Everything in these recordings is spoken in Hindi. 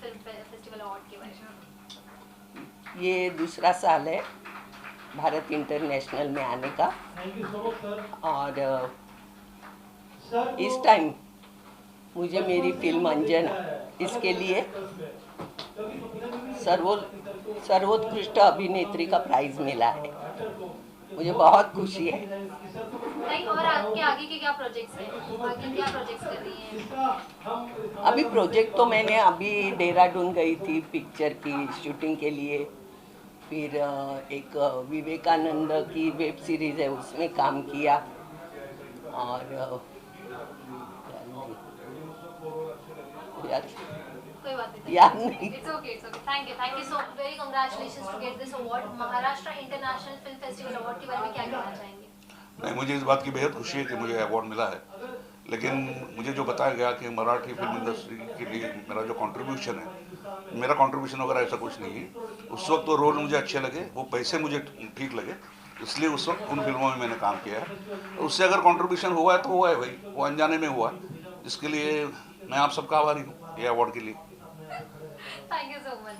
फिल्म फेस्टिवल अवार्ड के बारे में? ये दूसरा साल है भारत इंटरनेशनल में आने का, और इस टाइम मुझे मेरी फिल्म अंजना इसके लिए सर्वोत्कृष्ट अभिनेत्री का प्राइज मिला है। मुझे बहुत खुशी है। और आपके आगे के क्या प्रोजेक्ट्स हैं? आगे क्या प्रोजेक्ट्स कर रही हैं? अभी प्रोजेक्ट तो मैंने अभी देहरादून गई थी पिक्चर की शूटिंग के लिए, फिर एक विवेकानंद की वेब सीरीज है उसमें काम किया, और कोई बात नहीं, याद नहीं। It's okay, thank you so very congratulations to get this award. Maharashtra international film festival award के बारे में क्या कहना चाहेंगे? नहीं, मुझे इस बात की बेहद खुशी है कि मुझे अवार्ड मिला है, लेकिन मुझे जो बताया गया कि मराठी फिल्म इंडस्ट्री के लिए मेरा जो कंट्रीब्यूशन है, मेरा कंट्रीब्यूशन वगैरह ऐसा कुछ नहीं है। उस वक्त तो रोल मुझे अच्छे लगे, वो पैसे मुझे ठीक लगे, इसलिए उस वक्त उन फिल्मों में मैंने काम किया है। उससे अगर कंट्रीब्यूशन हुआ है तो हुआ है भाई, वो अनजाने में हुआ, जिसके लिए मैं आप सबका आभारी हूँ ये अवार्ड के लिए। Thank you so much.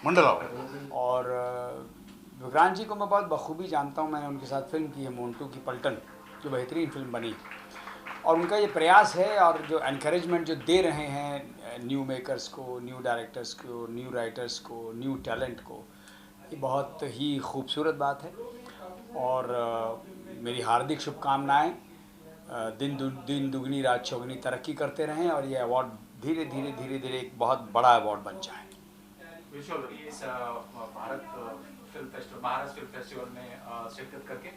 मंडल आभारी। और विक्रांत जी को मैं बहुत बखूबी जानता हूँ, मैंने उनके साथ फिल्म की है मोन्टू की पलटन, जो बेहतरीन फिल्म बनी, और उनका ये प्रयास है और जो एनकरेजमेंट जो दे रहे हैं न्यू मेकर्स को, न्यू डायरेक्टर्स को, न्यू राइटर्स को, न्यू टैलेंट को, ये बहुत ही खूबसूरत बात है। और मेरी हार्दिक शुभकामनाएँ, दिन दुगनी रात चौगनी तरक्की करते रहें और ये अवार्ड धीरे धीरे एक बहुत बड़ा अवार्ड बन जाए। महाराष्ट्र फिल्म फेस्टिवल में शिरकत करके,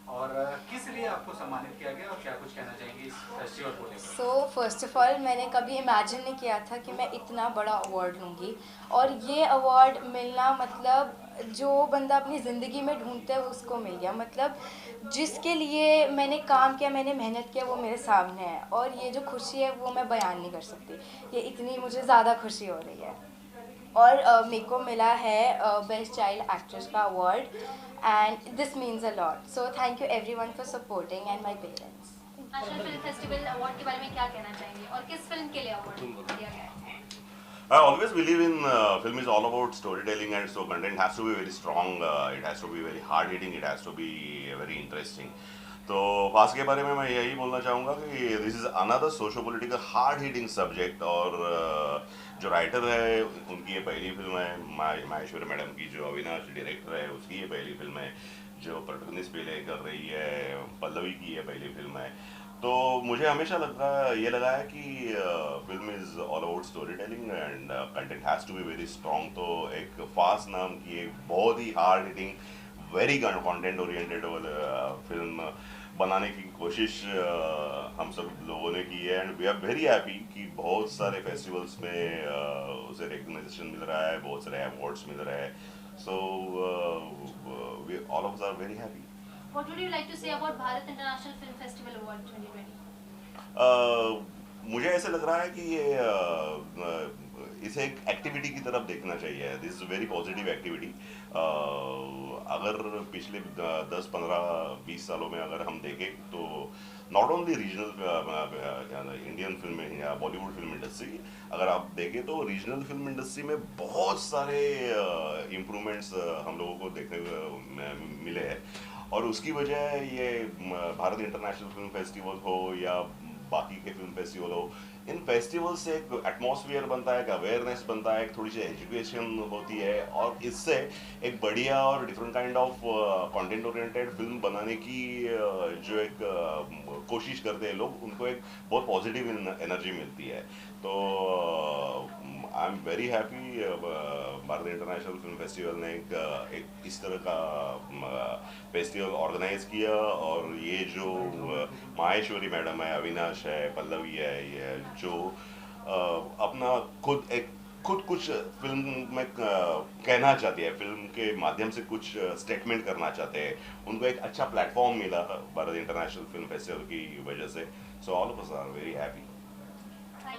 और किस लिए आपको सम्मानित किया गया और क्या कुछ कहना चाहेंगे इस फेस्टिवल को लेकर? सो फर्स्ट ऑफ ऑल मैंने कभी इमेजिन नहीं किया था कि मैं इतना बड़ा अवार्ड लूँगी, और ये अवार्ड मिलना मतलब जो बंदा अपनी ज़िंदगी में ढूंढता है उसको मिल गया। मतलब जिसके लिए मैंने काम किया, मैंने मेहनत किया, वो मेरे सामने है, और ये जो खुशी है वो मैं बयान नहीं कर सकती। ये इतनी मुझे ज़्यादा खुशी हो रही है। और मेरे को मिला है बेस्ट चाइल्ड एक्ट्रेस का award, and this means a lot. So thank you everyone for supporting and my parents. National film festival award के बारे में क्या कहना चाहेंगे और किस फिल्म के लिए अवार्ड दिया गया है? I always believe in film is all about storytelling, and so content has to be very strong, it has to be very hard hitting, it has to be very interesting. तो फास्ट के बारे में मैं यही बोलना चाहूँगा कि this is another socio political hard hitting subject, और जो राइटर है उनकी ये पहली फिल्म है, माहेश्वरी मैडम की, जो अविनाश डायरेक्टर है उसकी ये पहली फिल्म है, जो प्रोटैगनिस्ट प्ले कर रही है पल्लवी की ये पहली फिल्म है। तो मुझे हमेशा ये लगा है कि film is all about story telling and content has to be very strong. तो एक फास्ट नाम की एक बहुत ही hard hitting very content oriented film बनाने की कोशिश हम सब लोगों ने की है, and we are very happy कि बहुत सारे फेस्टिवल्स में उसे रिकग्नाइजेशन मिल रहा है, बहुत सारे अवार्ड्स मिल रहे हैं। So we all of are very happy. What would you like to say about Bharat International Film Festival Award 2020? मुझे ऐसे लग रहा है कि ये इसे एक एक्टिविटी की तरफ देखना चाहिए। This is very positive activity. अगर पिछले 10, 15, 20 सालों में अगर हम देखें तो not only regional Indian film या बॉलीवुड फिल्म इंडस्ट्री, अगर आप देखें तो रीजनल फिल्म इंडस्ट्री में बहुत सारे इम्प्रूवमेंट्स हम लोगों को देखने को मिले हैं, और उसकी वजह ये भारत इंटरनेशनल फिल्म फेस्टिवल हो या बाकी के फिल्म फेस्टिवल हो, इन फेस्टिवल से एक एटमॉस्फेयर बनता है, एक अवेयरनेस बनता है, एक थोड़ी सी एजुकेशन होती है, और इससे एक बढ़िया और different kind of content oriented film बनाने की जो एक कोशिश करते हैं लोग, उनको एक बहुत पॉजिटिव एनर्जी मिलती है। तो I am very happy Bharat international film festival ने एक इस तरह का फेस्टिवल ऑर्गेनाइज किया, और ये जो माहेश्वरी मैडम है, अविनाश है, पल्लवी है, ये जो अपना खुद कुछ फिल्म में कहना चाहती है, फिल्म के माध्यम से कुछ स्टेटमेंट करना चाहते हैं, उनको एक अच्छा प्लेटफॉर्म मिला भारत इंटरनेशनल फिल्म फेस्टिवल की वजह से। So all of us are very happy.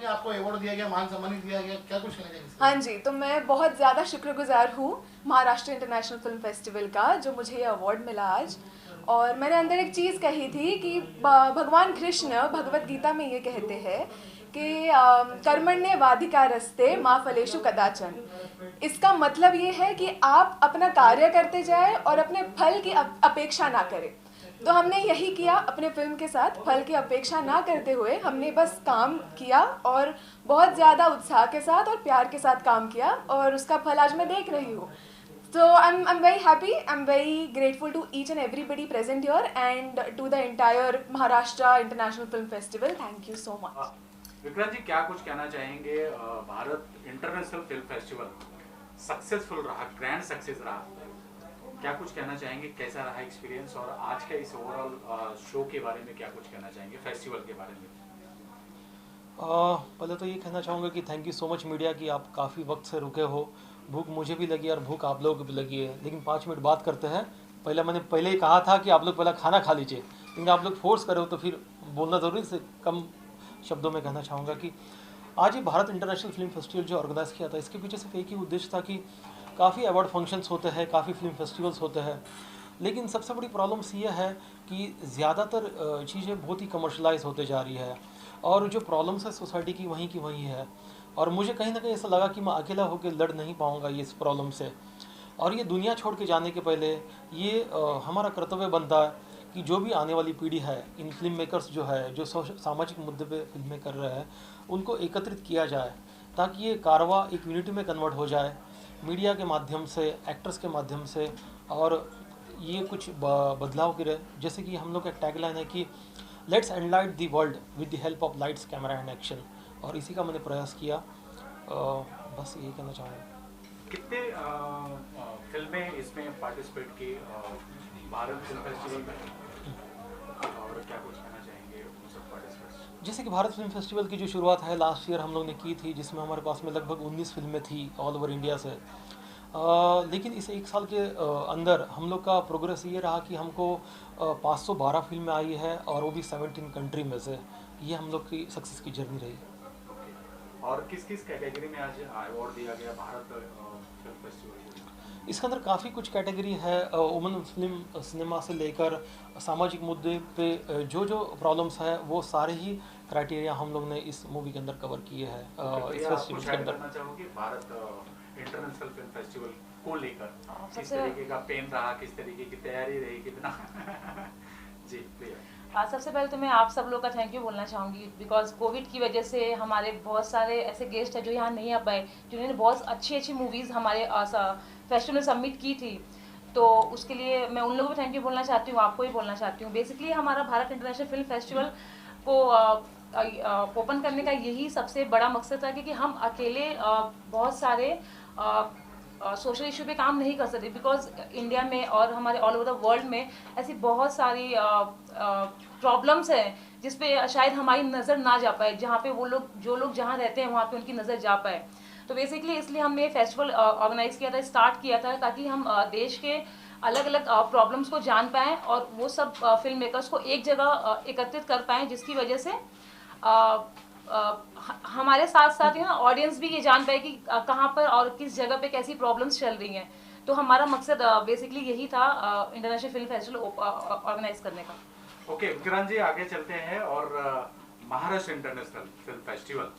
आपको अवार्ड दिया गया, मान सम्मानित दिया गया, क्या कुछ कहना चाहिए? हाँ जी, तो मैं बहुत ज़्यादा शुक्रगुजार हूँ महाराष्ट्र इंटरनेशनल फिल्म फेस्टिवल का, जो मुझे ये अवार्ड मिला आज। और मैंने अंदर एक चीज़ कही थी कि भगवान कृष्ण भगवत गीता में ये कहते हैं कि कर्मण्ये वाधिकारस्ते मा फलेषु कदाचन। इसका मतलब ये है कि आप अपना कार्य करते जाएं और अपने फल की अपेक्षा ना करें। तो हमने यही किया अपने फिल्म के साथ, फल की अपेक्षा ना करते हुए हमने बस काम किया और बहुत ज़्यादा उत्साह के साथ और प्यार के साथ काम किया और उसका फल आज मैं देख रही हूँ। So I'm very happy, I'm very grateful to each and everybody present here and to the entire Maharashtra International Film Festival. Thank you so much. Vikrant जी, क्या कुछ कहना चाहेंगे? Bharat international film festival successful रहा, ग्रैंड सक्सेस रहा, क्या कुछ कहना चाहेंगे? कैसा रहा एक्सपीरियंस और आज का इस ओवरऑल शो के बारे में क्या कुछ कहना चाहेंगे, फेस्टिवल के बारे में? पहले तो ये कहना चाहूँगा कि thank you so much media कि आप काफ़ी वक्त से रुके हो। भूख मुझे भी लगी और भूख आप लोगों को भी लगी है, लेकिन 5 मिनट बात करते हैं। मैंने पहले ही कहा था कि आप लोग पहले खाना खा लीजिए, लेकिन आप लोग फोर्स करो तो फिर बोलना ज़रूरी से कम शब्दों में कहना चाहूँगा कि आज ये भारत इंटरनेशनल फिल्म फेस्टिवल जो ऑर्गेनाइज़ किया था, इसके पीछे सिर्फ एक ही उद्देश्य था कि काफ़ी अवार्ड फंक्शंस होते हैं, काफ़ी फिल्म फेस्टिवल्स होते हैं, लेकिन सबसे बड़ी प्रॉब्लम्स ये है कि ज़्यादातर चीज़ें बहुत ही कमर्शलाइज होते जा रही है और जो प्रॉब्लम्स है सोसाइटी की वही है। और मुझे कहीं ना कहीं ऐसा लगा कि मैं अकेला होकर लड़ नहीं पाऊँगा ये इस प्रॉब्लम से, और ये दुनिया छोड़ के जाने के पहले ये हमारा कर्तव्य बनता है कि जो भी आने वाली पीढ़ी है, इन फिल्म मेकर्स जो है जो सामाजिक मुद्दे पे फिल्में कर रहे हैं, उनको एकत्रित किया जाए ताकि ये कारवा एक यूनिटी में कन्वर्ट हो जाए, मीडिया के माध्यम से, एक्टर्स के माध्यम से, और ये कुछ बदलाव करे। जैसे कि हम लोग का टैगलाइन है कि let's एनलाइट the world with the help of lights, camera and action, और इसी का मैंने प्रयास किया। बस यही कहना चाहूँगा। कितने फिल्में इसमें पार्टिसिपेट की भारत फिल्म फेस्टिवल में, और क्या कुछ कहना चाहेंगे उन सब पार्टिसिपेंट्स? जैसे कि भारत फिल्म फेस्टिवल की जो शुरुआत है लास्ट ईयर हम लोग ने की थी, जिसमें हमारे पास में लगभग 19 फिल्में थी ऑल ओवर इंडिया से। लेकिन इस 1 साल के अंदर हम लोग का प्रोग्रेस ये रहा कि हमको 512 फिल्में आई है, और वो भी 17 कंट्री में से। ये हम लोग की सक्सेस की जर्नी रही। और किस किस कैटेगरी में आज अवार्ड दिया गया भारत फिल्म फेस्टिवल को? इसके अंदर काफ़ी कुछ कैटेगरी है, वुमेन फिल्म सिनेमा से लेकर सामाजिक मुद्दे पे जो जो प्रॉब्लम्स है वो सारे ही क्राइटेरिया हम लोग ने इस मूवी के अंदर कवर किए हैं। इस फेस्टिवल के अंदर करना चाहूँगी भारत इंटरनेशनल फिल्म फेस्टिवल को लेकर किस तरीके का पेन रहा, किस तरीके की तैयारी रही, कितना? जी प्रिया। सबसे पहले तो मैं आप सब लोग का थैंक यू बोलना चाहूँगी, बिकॉज कोविड की वजह से हमारे बहुत सारे ऐसे गेस्ट हैं जो यहाँ नहीं आ पाए, जिन्होंने बहुत अच्छी मूवीज़ हमारे फेस्टिवल में सबमिट की थी। तो उसके लिए मैं उन लोगों को थैंक यू बोलना चाहती हूँ, आपको भी बोलना चाहती हूँ। बेसिकली हमारा भारत इंटरनेशनल फिल्म फेस्टिवल को ओपन करने का यही सबसे बड़ा मकसद था कि हम अकेले बहुत सारे सोशल इशू पे काम नहीं कर सकते, बिकॉज इंडिया में और हमारे ऑल ओवर द वर्ल्ड में ऐसी बहुत सारी प्रॉब्लम्स हैं जिस पे शायद हमारी नज़र ना जा पाए, जहाँ पे वो लोग जो लोग जहाँ रहते हैं वहाँ पे उनकी नज़र जा पाए। तो बेसिकली इसलिए हमने ये फेस्टिवल ऑर्गेनाइज किया था, स्टार्ट किया था, ताकि हम देश के अलग अलग प्रॉब्लम्स को जान पाएँ और वो सब फिल्म मेकर्स को एक जगह एकत्रित कर पाएँ, जिसकी वजह से हमारे साथ साथ ही ना ऑडियंस भी ये जान पाए कि कहाँ पर और किस जगह पे कैसी प्रॉब्लम्स चल रही हैं। तो हमारा मकसद बेसिकली यही था इंटरनेशनल फिल्म फेस्टिवल ऑर्गेनाइज करने का। ओके विक्रांत जी, आगे चलते हैं। और महाराष्ट्र इंटरनेशनल फिल्म फेस्टिवल,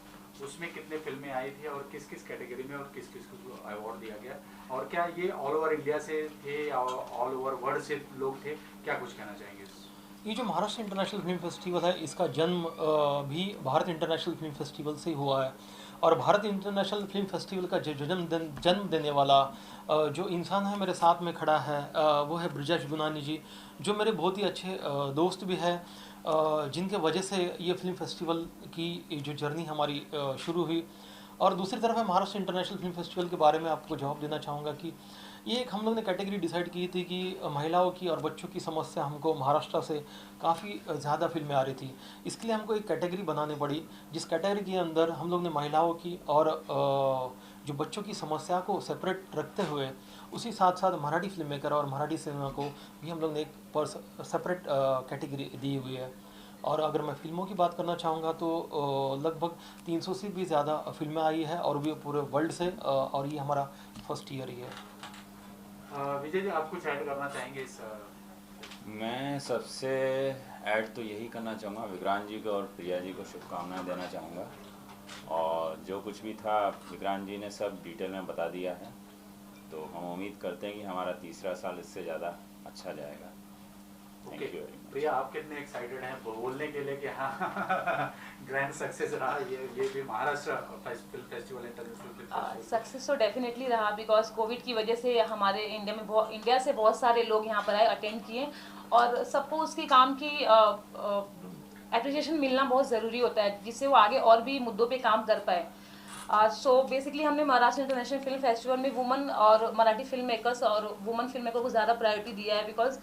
उसमें कितने फिल्में आई थी और किस किस कैटेगरी में और किस किस को अवार्ड दिया गया, और क्या ये ऑल ओवर इंडिया से थे या ऑल ओवर वर्ल्ड से लोग थे, क्या कुछ कहना चाहेंगे? ये जो महाराष्ट्र इंटरनेशनल फिल्म फेस्टिवल है, इसका जन्म भी भारत इंटरनेशनल फिल्म फेस्टिवल से ही हुआ है। और भारत इंटरनेशनल फिल्म फेस्टिवल का जो जन्म देने वाला जो इंसान है मेरे साथ में खड़ा है, वो है ब्रिजेश गुनानी जी, जो मेरे बहुत ही अच्छे दोस्त भी हैं, जिनके वजह से ये फिल्म फेस्टिवल की जो जर्नी हमारी शुरू हुई। और दूसरी तरफ है महाराष्ट्र इंटरनेशनल फिल्म फेस्टिवल के बारे में आपको जवाब देना चाहूँगा कि ये एक हम लोग ने कैटेगरी डिसाइड की थी कि महिलाओं की और बच्चों की समस्या हमको महाराष्ट्र से काफ़ी ज़्यादा फिल्में आ रही थी। इसके लिए हमको एक कैटेगरी बनानी पड़ी, जिस कैटेगरी के अंदर हम लोग ने महिलाओं की और जो बच्चों की समस्या को सेपरेट रखते हुए उसी साथ साथ मराठी फिल्म मेकर और मराठी सिनेमा को भी हम लोग ने एक सेपरेट कैटेगरी दी हुई है। और अगर मैं फिल्मों की बात करना चाहूँगा तो लगभग 300 से भी ज़्यादा फिल्में आई है, और भी पूरे वर्ल्ड से, और ये हमारा फर्स्ट ईयर ही है। विजय जी, आप कुछ ऐड करना चाहेंगे इस मैं सबसे ऐड तो यही करना चाहूँगा, विक्रांत जी को और प्रिया जी को शुभकामनाएं देना चाहूँगा। और जो कुछ भी था विक्रांत जी ने सब डिटेल में बता दिया है, तो हम उम्मीद करते हैं कि हमारा तीसरा साल इससे ज़्यादा अच्छा जाएगा। Thank you very much. भैया आप कितने एक्साइटेड हैं बोलने के लिए कि हाँ ग्रैंड सक्सेस रहा ये भी Maharashtra film festival, international film festival? Success तो डेफिनेटली रहा, बिकॉज कोविड की वजह से हमारे इंडिया से बहुत सारे लोग यहाँ पर आए, अटेंड किए, और सबको उसके काम की एप्रिसिएशन मिलना बहुत ज़रूरी होता है, जिससे वो आगे और भी मुद्दों पे काम कर पाए। सो बेसिकली हमने महाराष्ट्र इंटरनेशनल फिल्म फेस्टिवल में वुमन और मराठी फिल्म मेकर्स और वुमन फिल्म मेकर को ज़्यादा प्रायोरिटी दिया है, बिकॉज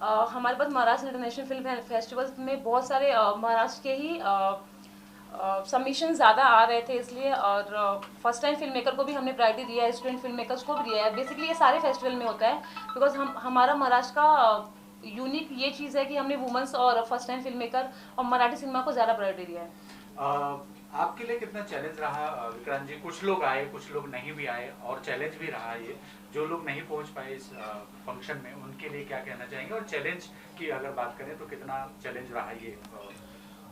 हमारे पास महाराष्ट्र इंटरनेशनल फिल्म फेस्टिवल में बहुत सारे महाराष्ट्र के ही सबमिशन ज़्यादा आ रहे थे, इसलिए, और फर्स्ट टाइम फिल्म मेकर को भी हमने प्रायोरिटी दिया है, स्टूडेंट फिल्म मेकर्स को भी दिया है। बेसिकली ये सारे फेस्टिवल में होता है, बिकॉज हमारा महाराष्ट्र का यूनिक ये चीज़ है कि हमने वुमेंस और फर्स्ट टाइम फिल्म मेकर और मराठी सिनेमा को ज़्यादा प्रायोरिटी दिया है। आपके लिए कितना चैलेंज रहा विक्रांत जी? कुछ लोग आए, कुछ लोग नहीं भी आए, और चैलेंज भी रहा ये, जो लोग नहीं पहुंच पाए इस फंक्शन में, उनके लिए क्या कहना चाहेंगे? और चैलेंज की अगर बात करें तो कितना चैलेंज रहा ये?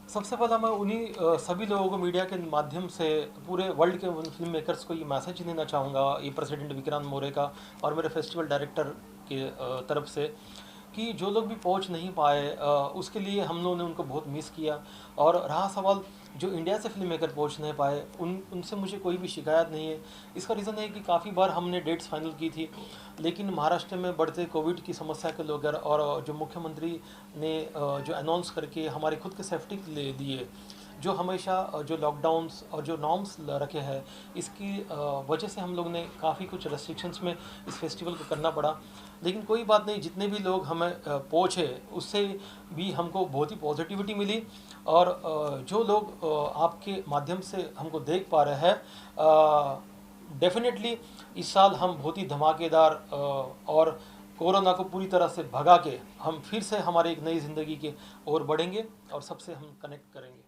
सबसे पहला मैं उन्हीं सभी लोगों को मीडिया के माध्यम से पूरे वर्ल्ड के उन फिल्म मेकर्स को ये मैसेज देना चाहूँगा, ये प्रेसिडेंट विक्रांत मोरे का और मेरे फेस्टिवल डायरेक्टर के तरफ से, कि जो लोग भी पहुंच नहीं पाए उसके लिए हम लोगों ने उनको बहुत मिस किया। और रहा सवाल जो इंडिया से फिल्म मेकर पहुंच नहीं पाए, उनसे मुझे कोई भी शिकायत नहीं है। इसका रीज़न है कि काफ़ी बार हमने डेट्स फाइनल की थी, लेकिन महाराष्ट्र में बढ़ते कोविड की समस्या के लेकर और जो मुख्यमंत्री ने जो अनाउंस करके हमारे खुद के सेफ्टी के लिए दिए, जो हमेशा जो लॉकडाउन्स और जो नॉर्म्स रखे हैं, इसकी वजह से हम लोग ने काफ़ी कुछ रेस्ट्रिक्शंस में इस फेस्टिवल को करना पड़ा। लेकिन कोई बात नहीं, जितने भी लोग हमें पहुँचे उससे भी हमको बहुत ही पॉजिटिविटी मिली। और जो लोग आपके माध्यम से हमको देख पा रहे हैं, डेफिनेटली इस साल हम बहुत ही धमाकेदार और कोरोना को पूरी तरह से भगा के हम फिर से हमारे एक नई ज़िंदगी के ओर बढ़ेंगे और सबसे हम कनेक्ट करेंगे।